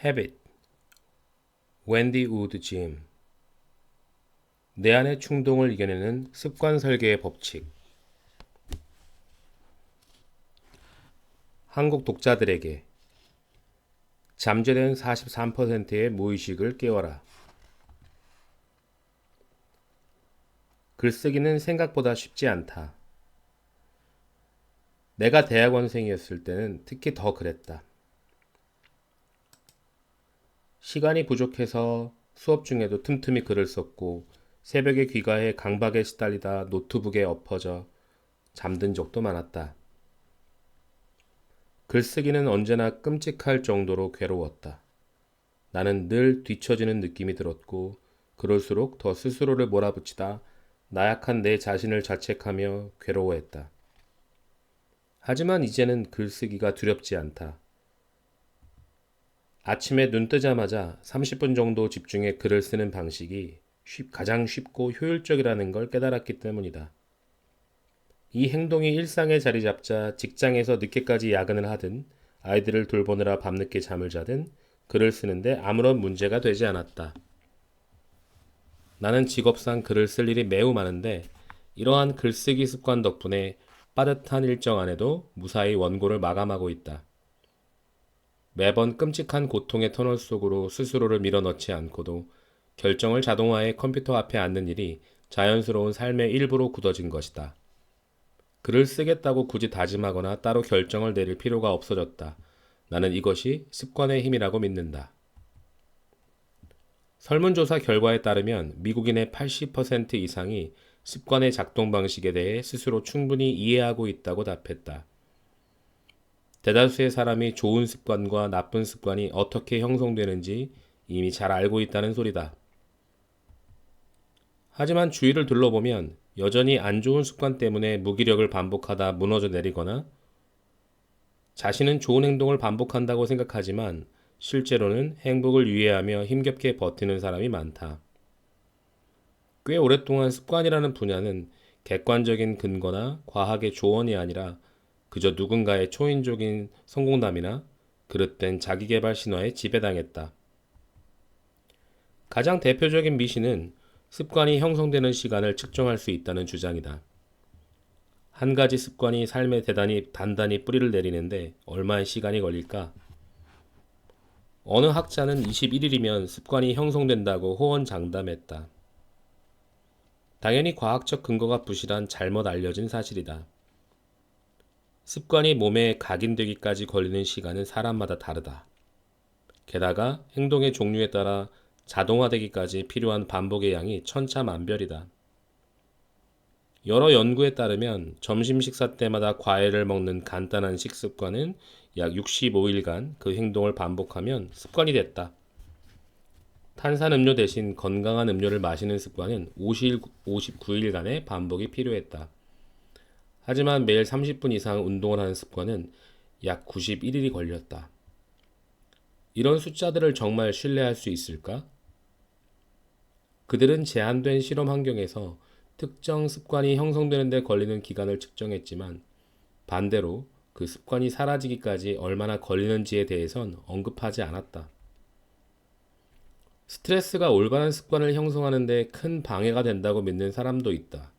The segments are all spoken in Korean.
Habit, 웬디 우드 짐. 내 안의 충동을 이겨내는 습관 설계의 법칙. 한국 독자들에게 잠재된 43%의 무의식을 깨워라. 글쓰기는 생각보다 쉽지 않다. 내가 대학원생이었을 때는 특히 더 그랬다. 시간이 부족해서 수업 중에도 틈틈이 글을 썼고 새벽에 귀가해 강박에 시달리다 노트북에 엎어져 잠든 적도 많았다. 글쓰기는 언제나 끔찍할 정도로 괴로웠다. 나는 늘 뒤처지는 느낌이 들었고 그럴수록 더 스스로를 몰아붙이다 나약한 내 자신을 자책하며 괴로워했다. 하지만 이제는 글쓰기가 두렵지 않다. 아침에 눈 뜨자마자 30분 정도 집중해 글을 쓰는 방식이 가장 쉽고 효율적이라는 걸 깨달았기 때문이다. 이 행동이 일상에 자리 잡자 직장에서 늦게까지 야근을 하든 아이들을 돌보느라 밤늦게 잠을 자든 글을 쓰는데 아무런 문제가 되지 않았다. 나는 직업상 글을 쓸 일이 매우 많은데 이러한 글쓰기 습관 덕분에 빠듯한 일정 안에도 무사히 원고를 마감하고 있다. 매번 끔찍한 고통의 터널 속으로 스스로를 밀어넣지 않고도 결정을 자동화해 컴퓨터 앞에 앉는 일이 자연스러운 삶의 일부로 굳어진 것이다. 글을 쓰겠다고 굳이 다짐하거나 따로 결정을 내릴 필요가 없어졌다. 나는 이것이 습관의 힘이라고 믿는다. 설문조사 결과에 따르면 미국인의 80% 이상이 습관의 작동 방식에 대해 스스로 충분히 이해하고 있다고 답했다. 대다수의 사람이 좋은 습관과 나쁜 습관이 어떻게 형성되는지 이미 잘 알고 있다는 소리다. 하지만 주위를 둘러보면 여전히 안 좋은 습관 때문에 무기력을 반복하다 무너져 내리거나 자신은 좋은 행동을 반복한다고 생각하지만 실제로는 행복을 유예하며 힘겹게 버티는 사람이 많다. 꽤 오랫동안 습관이라는 분야는 객관적인 근거나 과학의 조언이 아니라 그저 누군가의 초인적인 성공담이나 그릇된 자기계발 신화에 지배당했다. 가장 대표적인 미신은 습관이 형성되는 시간을 측정할 수 있다는 주장이다. 한 가지 습관이 삶에 단단히 뿌리를 내리는데 얼마의 시간이 걸릴까? 어느 학자는 21일이면 습관이 형성된다고 호언장담했다. 당연히 과학적 근거가 부실한 잘못 알려진 사실이다. 습관이 몸에 각인되기까지 걸리는 시간은 사람마다 다르다. 게다가 행동의 종류에 따라 자동화되기까지 필요한 반복의 양이 천차만별이다. 여러 연구에 따르면 점심 식사 때마다 과일을 먹는 간단한 식습관은 약 65일간 그 행동을 반복하면 습관이 됐다. 탄산음료 대신 건강한 음료를 마시는 습관은 59일간의 반복이 필요했다. 하지만 매일 30분 이상 운동을 하는 습관은 약 91일이 걸렸다. 이런 숫자들을 정말 신뢰할 수 있을까? 그들은 제한된 실험 환경에서 특정 습관이 형성되는 데 걸리는 기간을 측정했지만 반대로 그 습관이 사라지기까지 얼마나 걸리는지에 대해선 언급하지 않았다. 스트레스가 올바른 습관을 형성하는 데 큰 방해가 된다고 믿는 사람도 있다.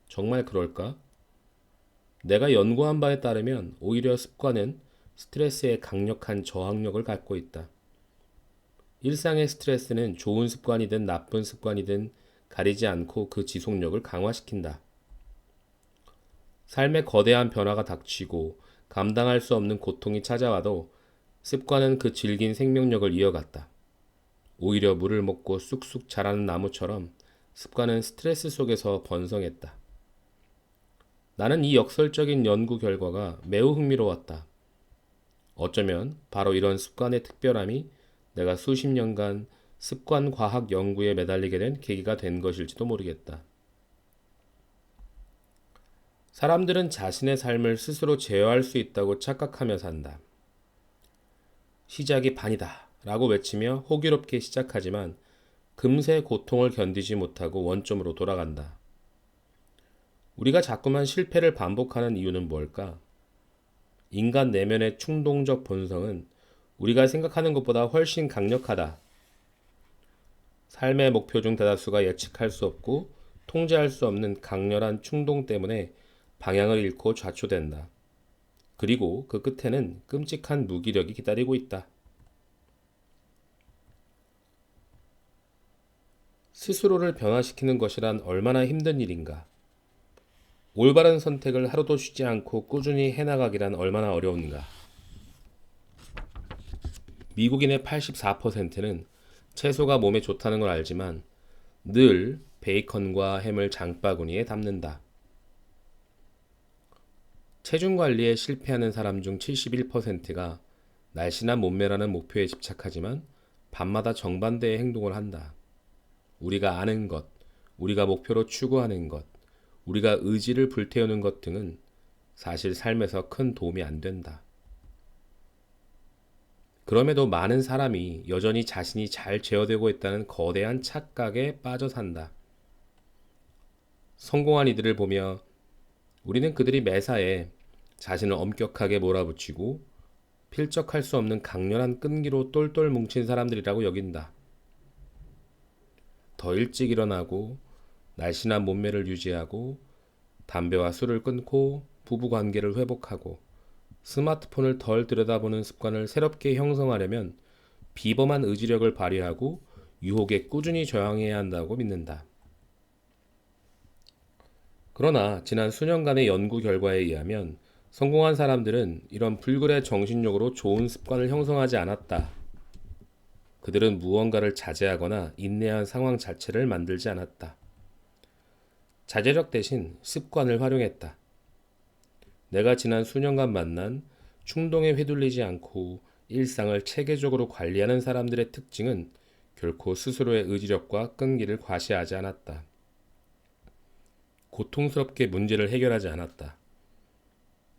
정말 그럴까? 내가 연구한 바에 따르면 오히려 습관은 스트레스에 강력한 저항력을 갖고 있다. 일상의 스트레스는 좋은 습관이든 나쁜 습관이든 가리지 않고 그 지속력을 강화시킨다. 삶에 거대한 변화가 닥치고 감당할 수 없는 고통이 찾아와도 습관은 그 질긴 생명력을 이어갔다. 오히려 물을 먹고 쑥쑥 자라는 나무처럼 습관은 스트레스 속에서 번성했다. 나는 이 역설적인 연구 결과가 매우 흥미로웠다. 어쩌면 바로 이런 습관의 특별함이 내가 수십 년간 습관 과학 연구에 매달리게 된 계기가 된 것일지도 모르겠다. 사람들은 자신의 삶을 스스로 제어할 수 있다고 착각하며 산다. 시작이 반이다 라고 외치며 호기롭게 시작하지만 금세 고통을 견디지 못하고 원점으로 돌아간다. 우리가 자꾸만 실패를 반복하는 이유는 뭘까? 인간 내면의 충동적 본성은 우리가 생각하는 것보다 훨씬 강력하다. 삶의 목표 중 대다수가 예측할 수 없고 통제할 수 없는 강렬한 충동 때문에 방향을 잃고 좌초된다. 그리고 그 끝에는 끔찍한 무기력이 기다리고 있다. 스스로를 변화시키는 것이란 얼마나 힘든 일인가. 올바른 선택을 하루도 쉬지 않고 꾸준히 해나가기란 얼마나 어려운가. 미국인의 84%는 채소가 몸에 좋다는 걸 알지만 늘 베이컨과 햄을 장바구니에 담는다. 체중 관리에 실패하는 사람 중 71%가 날씬한 몸매라는 목표에 집착하지만 밤마다 정반대의 행동을 한다. 우리가 아는 것, 우리가 목표로 추구하는 것, 우리가 의지를 불태우는 것 등은 사실 삶에서 큰 도움이 안 된다. 그럼에도 많은 사람이 여전히 자신이 잘 제어되고 있다는 거대한 착각에 빠져 산다. 성공한 이들을 보며 우리는 그들이 매사에 자신을 엄격하게 몰아붙이고 필적할 수 없는 강렬한 끈기로 똘똘 뭉친 사람들이라고 여긴다. 더 일찍 일어나고 날씬한 몸매를 유지하고 담배와 술을 끊고 부부관계를 회복하고 스마트폰을 덜 들여다보는 습관을 새롭게 형성하려면 비범한 의지력을 발휘하고 유혹에 꾸준히 저항해야 한다고 믿는다. 그러나 지난 수년간의 연구 결과에 의하면 성공한 사람들은 이런 불굴의 정신력으로 좋은 습관을 형성하지 않았다. 그들은 무언가를 자제하거나 인내한 상황 자체를 만들지 않았다. 자제력 대신 습관을 활용했다. 내가 지난 수년간 만난 충동에 휘둘리지 않고 일상을 체계적으로 관리하는 사람들의 특징은 결코 스스로의 의지력과 끈기를 과시하지 않았다. 고통스럽게 문제를 해결하지 않았다.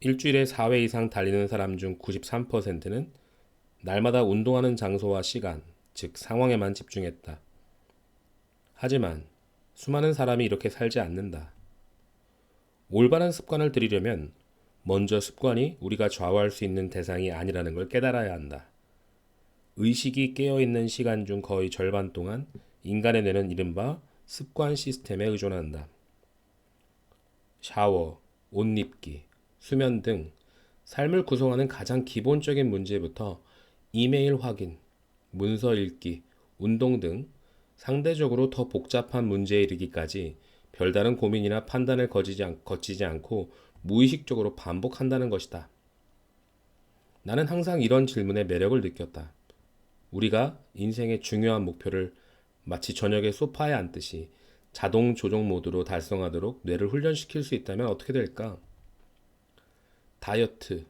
일주일에 4회 이상 달리는 사람 중 93%는 날마다 운동하는 장소와 시간, 즉 상황에만 집중했다. 하지만 수많은 사람이 이렇게 살지 않는다. 올바른 습관을 들이려면 먼저 습관이 우리가 좌우할 수 있는 대상이 아니라는 걸 깨달아야 한다. 의식이 깨어있는 시간 중 거의 절반 동안 인간의 뇌는 이른바 습관 시스템에 의존한다. 샤워, 옷 입기, 수면 등 삶을 구성하는 가장 기본적인 문제부터 이메일 확인, 문서 읽기, 운동 등 상대적으로 더 복잡한 문제에 이르기까지 별다른 고민이나 판단을 거치지 않고 무의식적으로 반복한다는 것이다. 나는 항상 이런 질문에 매력을 느꼈다. 우리가 인생의 중요한 목표를 마치 저녁에 소파에 앉듯이 자동 조종 모드로 달성하도록 뇌를 훈련시킬 수 있다면 어떻게 될까? 다이어트,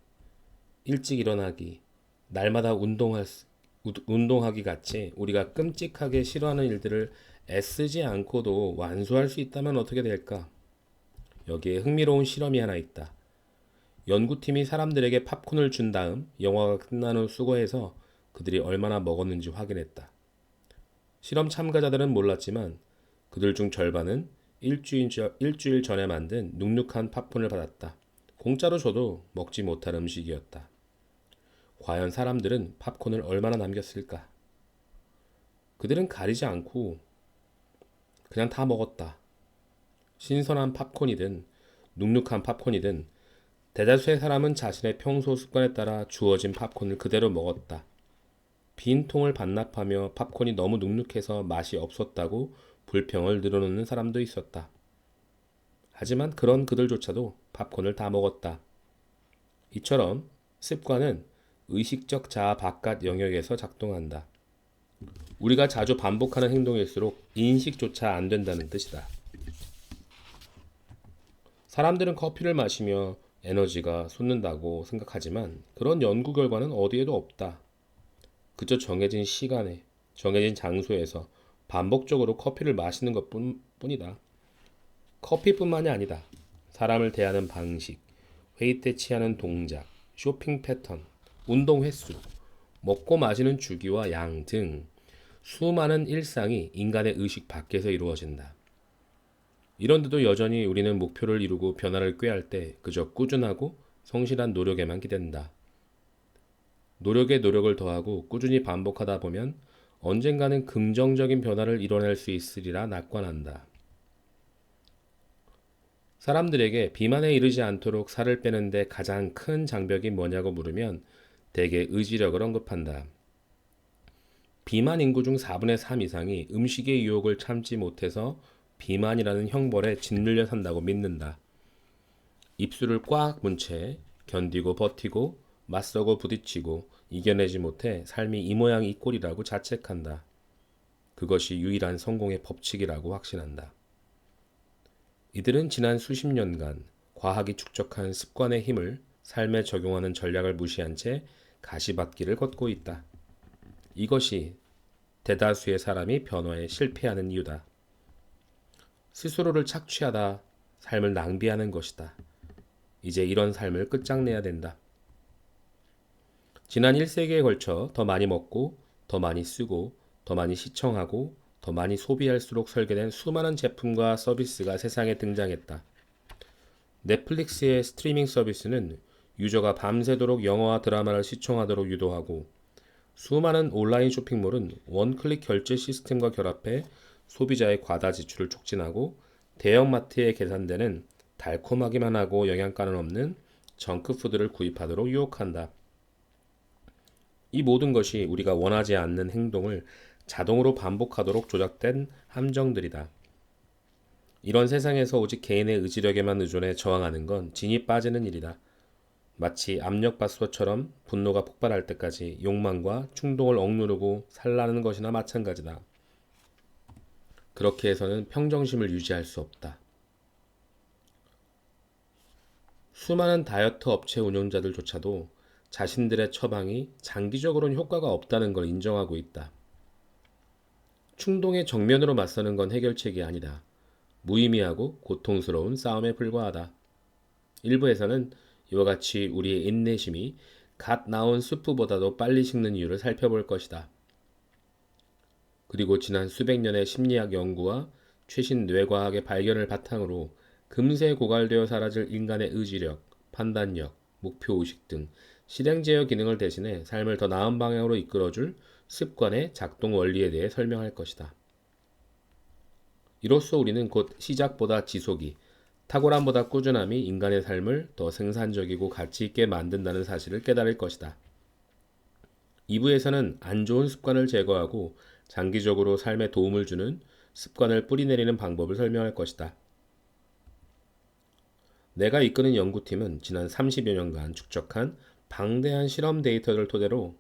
일찍 일어나기, 날마다 운동하기 같이 우리가 끔찍하게 싫어하는 일들을 애쓰지 않고도 완수할 수 있다면 어떻게 될까? 여기에 흥미로운 실험이 하나 있다. 연구팀이 사람들에게 팝콘을 준 다음 영화가 끝난 후 수거해서 그들이 얼마나 먹었는지 확인했다. 실험 참가자들은 몰랐지만 그들 중 절반은 일주일 전에 만든 눅눅한 팝콘을 받았다. 공짜로 줘도 먹지 못할 음식이었다. 과연 사람들은 팝콘을 얼마나 남겼을까? 그들은 가리지 않고 그냥 다 먹었다. 신선한 팝콘이든 눅눅한 팝콘이든 대다수의 사람은 자신의 평소 습관에 따라 주어진 팝콘을 그대로 먹었다. 빈 통을 반납하며 팝콘이 너무 눅눅해서 맛이 없었다고 불평을 늘어놓는 사람도 있었다. 하지만 그런 그들조차도 팝콘을 다 먹었다. 이처럼 습관은 의식적 자아 바깥 영역에서 작동한다. 우리가 자주 반복하는 행동일수록 인식조차 안 된다는 뜻이다. 사람들은 커피를 마시며 에너지가 솟는다고 생각하지만 그런 연구 결과는 어디에도 없다. 그저 정해진 시간에, 정해진 장소에서 반복적으로 커피를 마시는 것뿐이다. 커피뿐만이 아니다. 사람을 대하는 방식, 회의 때 취하는 동작, 쇼핑 패턴, 운동 횟수, 먹고 마시는 주기와 양 등 수많은 일상이 인간의 의식 밖에서 이루어진다. 이런데도 여전히 우리는 목표를 이루고 변화를 꾀할 때 그저 꾸준하고 성실한 노력에만 기댄다. 노력에 노력을 더하고 꾸준히 반복하다 보면 언젠가는 긍정적인 변화를 이뤄낼 수 있으리라 낙관한다. 사람들에게 비만에 이르지 않도록 살을 빼는데 가장 큰 장벽이 뭐냐고 물으면 대개 의지력을 언급한다. 비만 인구 중 4분의 3 이상이 음식의 유혹을 참지 못해서 비만이라는 형벌에 짓눌려 산다고 믿는다. 입술을 꽉 문 채 견디고 버티고 맞서고 부딪히고 이겨내지 못해 삶이 이 모양 이 꼴이라고 자책한다. 그것이 유일한 성공의 법칙이라고 확신한다. 이들은 지난 수십 년간 과학이 축적한 습관의 힘을 삶에 적용하는 전략을 무시한 채 가시밭길을 걷고 있다. 이것이 대다수의 사람이 변화에 실패하는 이유다. 스스로를 착취하다 삶을 낭비하는 것이다. 이제 이런 삶을 끝장내야 된다. 지난 1세기에 걸쳐 더 많이 먹고, 더 많이 쓰고, 더 많이 시청하고, 더 많이 소비할수록 설계된 수많은 제품과 서비스가 세상에 등장했다. 넷플릭스의 스트리밍 서비스는 유저가 밤새도록 영화와 드라마를 시청하도록 유도하고, 수많은 온라인 쇼핑몰은 원클릭 결제 시스템과 결합해 소비자의 과다 지출을 촉진하고 대형마트에 계산되는 달콤하기만 하고 영양가는 없는 정크푸드를 구입하도록 유혹한다. 이 모든 것이 우리가 원하지 않는 행동을 자동으로 반복하도록 조작된 함정들이다. 이런 세상에서 오직 개인의 의지력에만 의존해 저항하는 건 진이 빠지는 일이다. 마치 압력밥솥처럼 분노가 폭발할 때까지 욕망과 충동을 억누르고 살라는 것이나 마찬가지다. 그렇게 해서는 평정심을 유지할 수 없다. 수많은 다이어트 업체 운영자들조차도 자신들의 처방이 장기적으로는 효과가 없다는 걸 인정하고 있다. 충동에 정면으로 맞서는 건 해결책이 아니다. 무의미하고 고통스러운 싸움에 불과하다. 일부에서는 이와 같이 우리의 인내심이 갓 나온 수프보다도 빨리 식는 이유를 살펴볼 것이다. 그리고 지난 수백 년의 심리학 연구와 최신 뇌과학의 발견을 바탕으로 금세 고갈되어 사라질 인간의 의지력, 판단력, 목표의식 등 실행 제어 기능을 대신해 삶을 더 나은 방향으로 이끌어줄 습관의 작동 원리에 대해 설명할 것이다. 이로써 우리는 곧 시작보다 지속이, 탁월함보다 꾸준함이 인간의 삶을 더 생산적이고 가치 있게 만든다는 사실을 깨달을 것이다. 2부에서는 안 좋은 습관을 제거하고 장기적으로 삶에 도움을 주는 습관을 뿌리내리는 방법을 설명할 것이다. 내가 이끄는 연구팀은 지난 30여 년간 축적한 방대한 실험 데이터를 토대로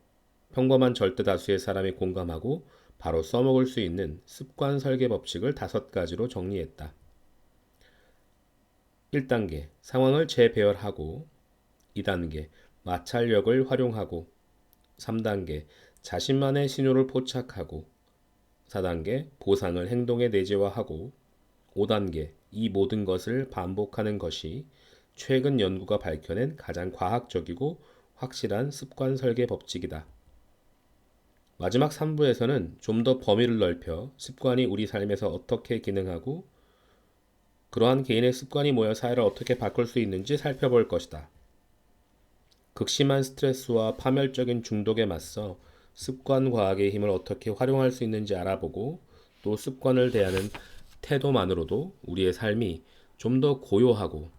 평범한 절대 다수의 사람이 공감하고 바로 써먹을 수 있는 습관 설계 법칙을 5가지로 정리했다. 1단계, 상황을 재배열하고 2단계, 마찰력을 활용하고 3단계, 자신만의 신호를 포착하고 4단계, 보상을 행동에 내재화하고 5단계, 이 모든 것을 반복하는 것이 최근 연구가 밝혀낸 가장 과학적이고 확실한 습관 설계 법칙이다. 마지막 3부에서는 좀 더 범위를 넓혀 습관이 우리 삶에서 어떻게 기능하고 그러한 개인의 습관이 모여 사회를 어떻게 바꿀 수 있는지 살펴볼 것이다. 극심한 스트레스와 파멸적인 중독에 맞서 습관 과학의 힘을 어떻게 활용할 수 있는지 알아보고 또 습관을 대하는 태도만으로도 우리의 삶이 좀 더 고요하고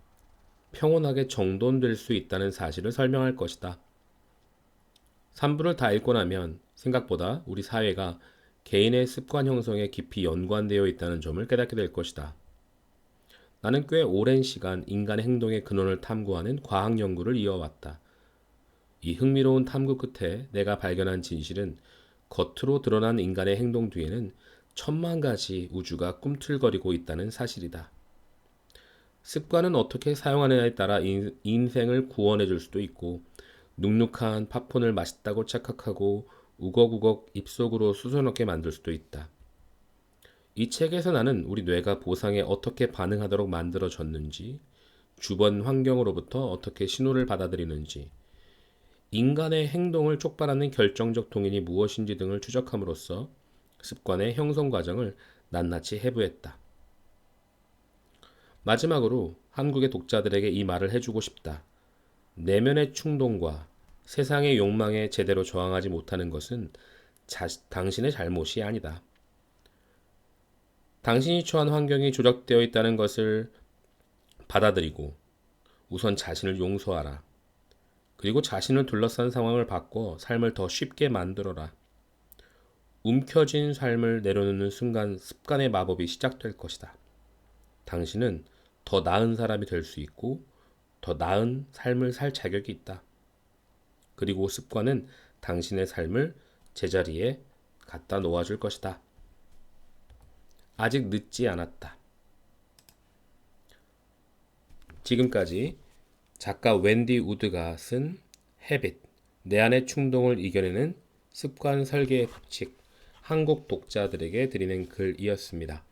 평온하게 정돈될 수 있다는 사실을 설명할 것이다. 3부를 다 읽고 나면 생각보다 우리 사회가 개인의 습관 형성에 깊이 연관되어 있다는 점을 깨닫게 될 것이다. 나는 꽤 오랜 시간 인간의 행동의 근원을 탐구하는 과학 연구를 이어왔다. 이 흥미로운 탐구 끝에 내가 발견한 진실은 겉으로 드러난 인간의 행동 뒤에는 1000만 가지 우주가 꿈틀거리고 있다는 사실이다. 습관은 어떻게 사용하느냐에 따라 인생을 구원해 줄 수도 있고 눅눅한 팝콘을 맛있다고 착각하고 우걱우걱 입속으로 쑤셔넣게 만들 수도 있다. 이 책에서 나는 우리 뇌가 보상에 어떻게 반응하도록 만들어졌는지, 주변 환경으로부터 어떻게 신호를 받아들이는지, 인간의 행동을 촉발하는 결정적 동인이 무엇인지 등을 추적함으로써 습관의 형성 과정을 낱낱이 해부했다. 마지막으로 한국의 독자들에게 이 말을 해주고 싶다. 내면의 충동과 세상의 욕망에 제대로 저항하지 못하는 것은 당신의 잘못이 아니다. 당신이 처한 환경이 조작되어 있다는 것을 받아들이고 우선 자신을 용서하라. 그리고 자신을 둘러싼 상황을 바꿔 삶을 더 쉽게 만들어라. 움켜쥔 삶을 내려놓는 순간 습관의 마법이 시작될 것이다. 당신은 더 나은 사람이 될 수 있고 더 나은 삶을 살 자격이 있다. 그리고 습관은 당신의 삶을 제자리에 갖다 놓아줄 것이다. 아직 늦지 않았다. 지금까지 작가 웬디 우드가 쓴 헤빗, 내 안의 충동을 이겨내는 습관 설계의 법칙, 한국 독자들에게 드리는 글이었습니다.